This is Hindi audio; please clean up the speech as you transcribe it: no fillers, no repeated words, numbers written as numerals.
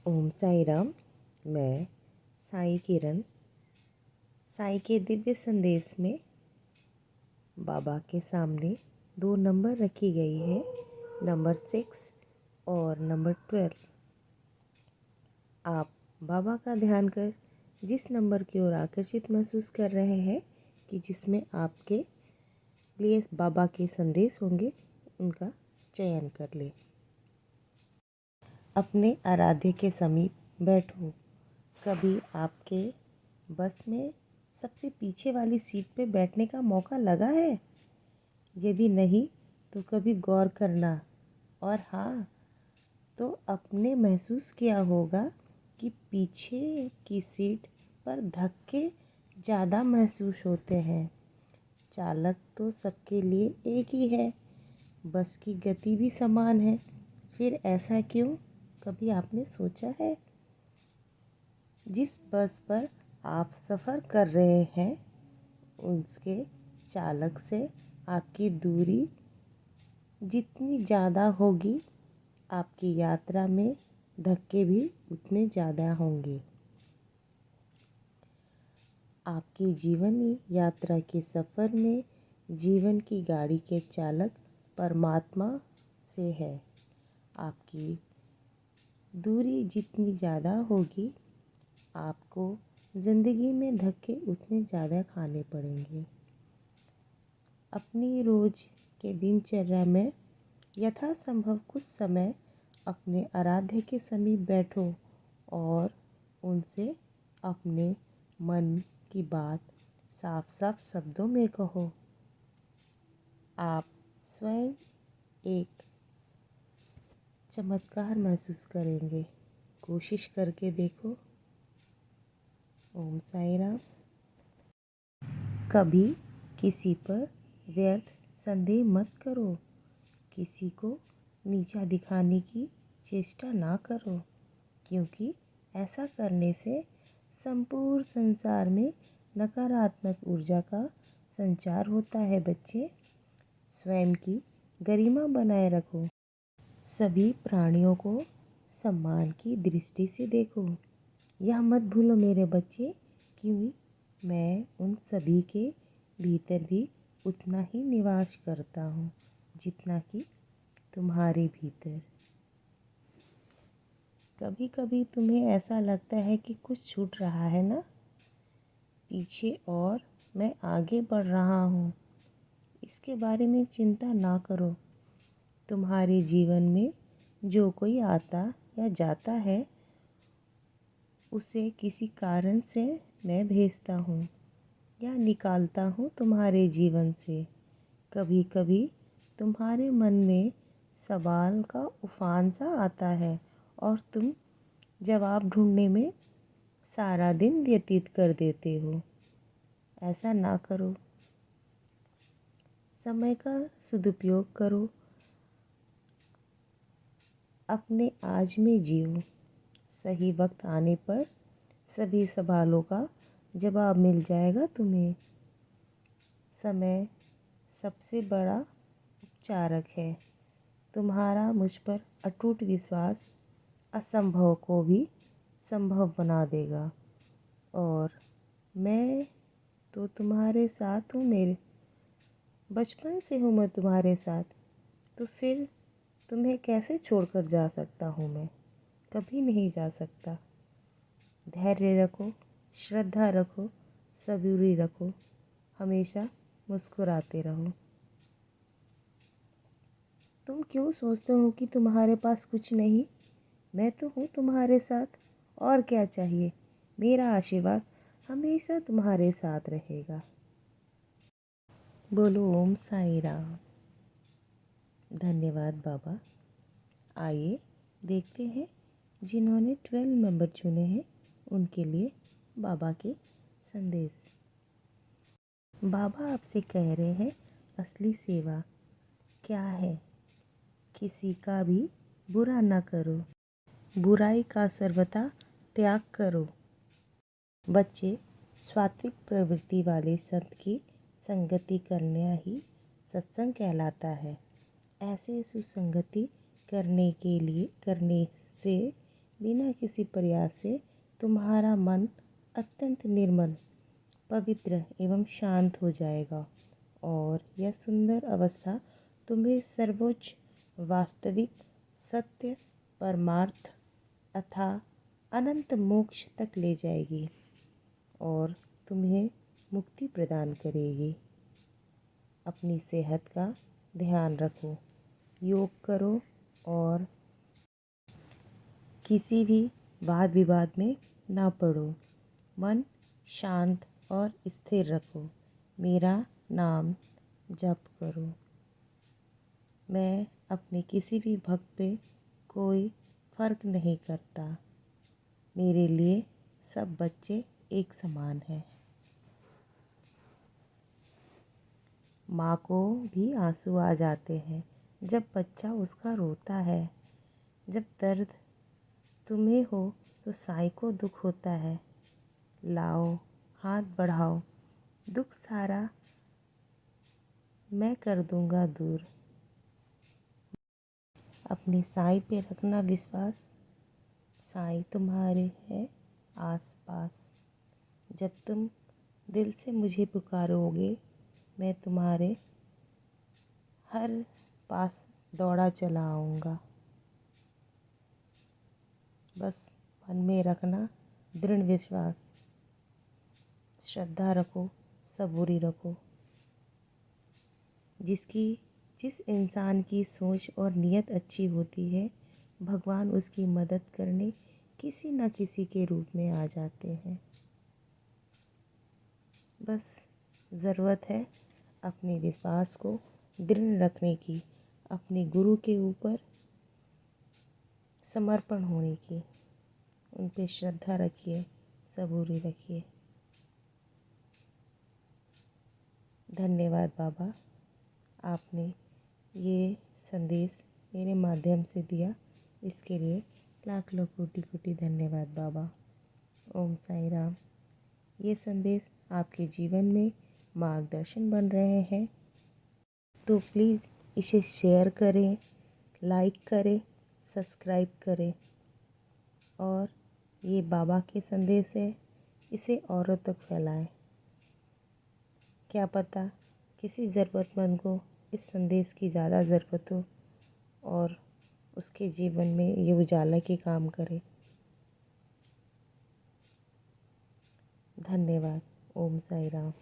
ओम साई राम। मैं साई किरण। साई के दिव्य संदेश में बाबा के सामने दो नंबर रखी गई है, नंबर 6 और नंबर 12। आप बाबा का ध्यान कर जिस नंबर की ओर आकर्षित महसूस कर रहे हैं कि जिसमें आपके लिए बाबा के संदेश होंगे, उनका चयन कर ले। अपने आराध्य के समीप बैठो। कभी आपके बस में सबसे पीछे वाली सीट पे बैठने का मौका लगा है? यदि नहीं तो कभी गौर करना। और हाँ, तो आपने महसूस किया होगा कि पीछे की सीट पर धक्के ज़्यादा महसूस होते हैं। चालक तो सबके लिए एक ही है, बस की गति भी समान है, फिर ऐसा क्यों? कभी आपने सोचा है? जिस बस पर आप सफ़र कर रहे हैं, उसके चालक से आपकी दूरी जितनी ज़्यादा होगी, आपकी यात्रा में धक्के भी उतने ज़्यादा होंगे। आपकी जीवनी यात्रा के सफ़र में जीवन की गाड़ी के चालक परमात्मा से है। आपकी दूरी जितनी ज़्यादा होगी, आपको ज़िंदगी में धक्के उतने ज़्यादा खाने पड़ेंगे। अपनी रोज़ के दिनचर्या में यथासंभव कुछ समय अपने आराध्य के समीप बैठो और उनसे अपने मन की बात साफ साफ शब्दों में कहो। आप स्वयं एक चमत्कार महसूस करेंगे। कोशिश करके देखो। ओम साई राम। कभी किसी पर व्यर्थ संदेह मत करो। किसी को नीचा दिखाने की चेष्टा ना करो, क्योंकि ऐसा करने से संपूर्ण संसार में नकारात्मक ऊर्जा का संचार होता है। बच्चे, स्वयं की गरिमा बनाए रखो। सभी प्राणियों को सम्मान की दृष्टि से देखो। यह मत भूलो मेरे बच्चे कि मैं उन सभी के भीतर भी उतना ही निवास करता हूँ जितना कि तुम्हारे भीतर। कभी कभी तुम्हें ऐसा लगता है कि कुछ छूट रहा है ना, पीछे, और मैं आगे बढ़ रहा हूँ। इसके बारे में चिंता ना करो। तुम्हारे जीवन में जो कोई आता या जाता है, उसे किसी कारण से मैं भेजता हूँ या निकालता हूँ तुम्हारे जीवन से। कभी कभी तुम्हारे मन में सवाल का उफान सा आता है और तुम जवाब ढूंढने में सारा दिन व्यतीत कर देते हो। ऐसा ना करो। समय का सदुपयोग करो। अपने आज में जियो। सही वक्त आने पर सभी सवालों का जवाब मिल जाएगा तुम्हें। समय सबसे बड़ा उपचारक है। तुम्हारा मुझ पर अटूट विश्वास असंभव को भी संभव बना देगा। और मैं तो तुम्हारे साथ हूँ। मेरे बचपन से हूँ मैं तुम्हारे साथ, तो फिर तुम्हें कैसे छोड़कर जा सकता हूँ मैं? कभी नहीं जा सकता। धैर्य रखो, श्रद्धा रखो, सबूरी रखो, हमेशा मुस्कुराते रहो। तुम क्यों सोचते हो कि तुम्हारे पास कुछ नहीं? मैं तो हूँ तुम्हारे साथ। और क्या चाहिए? मेरा आशीर्वाद हमेशा तुम्हारे साथ रहेगा। बोलो ओम साई राम। धन्यवाद बाबा। आइए देखते हैं जिन्होंने 12 नंबर चुने हैं, उनके लिए बाबा के संदेश। बाबा आपसे कह रहे हैं, असली सेवा क्या है? किसी का भी बुरा ना करो, बुराई का सर्वथा त्याग करो। बच्चे, सात्विक प्रवृत्ति वाले संत की संगति करना ही सत्संग कहलाता है। ऐसे सुसंगति करने से बिना किसी प्रयास से तुम्हारा मन अत्यंत निर्मल, पवित्र एवं शांत हो जाएगा और यह सुंदर अवस्था तुम्हें सर्वोच्च वास्तविक सत्य परमार्थ अथा अनंत मोक्ष तक ले जाएगी और तुम्हें मुक्ति प्रदान करेगी। अपनी सेहत का ध्यान रखो, योग करो और किसी भी वाद विवाद में ना पड़ो। मन शांत और स्थिर रखो। मेरा नाम जप करो। मैं अपने किसी भी भक्त पे कोई फ़र्क नहीं करता। मेरे लिए सब बच्चे एक समान हैं। माँ को भी आंसू आ जाते हैं जब बच्चा उसका रोता है। जब दर्द तुम्हें हो तो साईं को दुख होता है। लाओ हाथ बढ़ाओ, दुख सारा मैं कर दूंगा दूर। अपने साईं पे रखना विश्वास, साईं तुम्हारे है आस पास। जब तुम दिल से मुझे पुकारोगे, मैं तुम्हारे हर पास दौड़ा चला आऊँगा। बस मन में रखना दृढ़ विश्वास, श्रद्धा रखो, सबूरी रखो। जिस इंसान की सोच और नीयत अच्छी होती है, भगवान उसकी मदद करने किसी न किसी के रूप में आ जाते हैं। बस ज़रूरत है अपने विश्वास को दृढ़ रखने की, अपने गुरु के ऊपर समर्पण होने की। उन पे श्रद्धा रखिए, सबूरी रखिए। धन्यवाद बाबा, आपने ये संदेश मेरे माध्यम से दिया, इसके लिए लाख लाख कोटि कोटि धन्यवाद बाबा। ओम साई राम। ये संदेश आपके जीवन में मार्गदर्शन बन रहे हैं तो प्लीज़ इसे शेयर करें, लाइक करें, सब्सक्राइब करें और ये बाबा के संदेश है, इसे औरों तक फैलाएं। क्या पता किसी ज़रूरतमंद को इस संदेश की ज़्यादा ज़रूरत हो और उसके जीवन में ये उजाला के काम करे। धन्यवाद। ओम साई राम।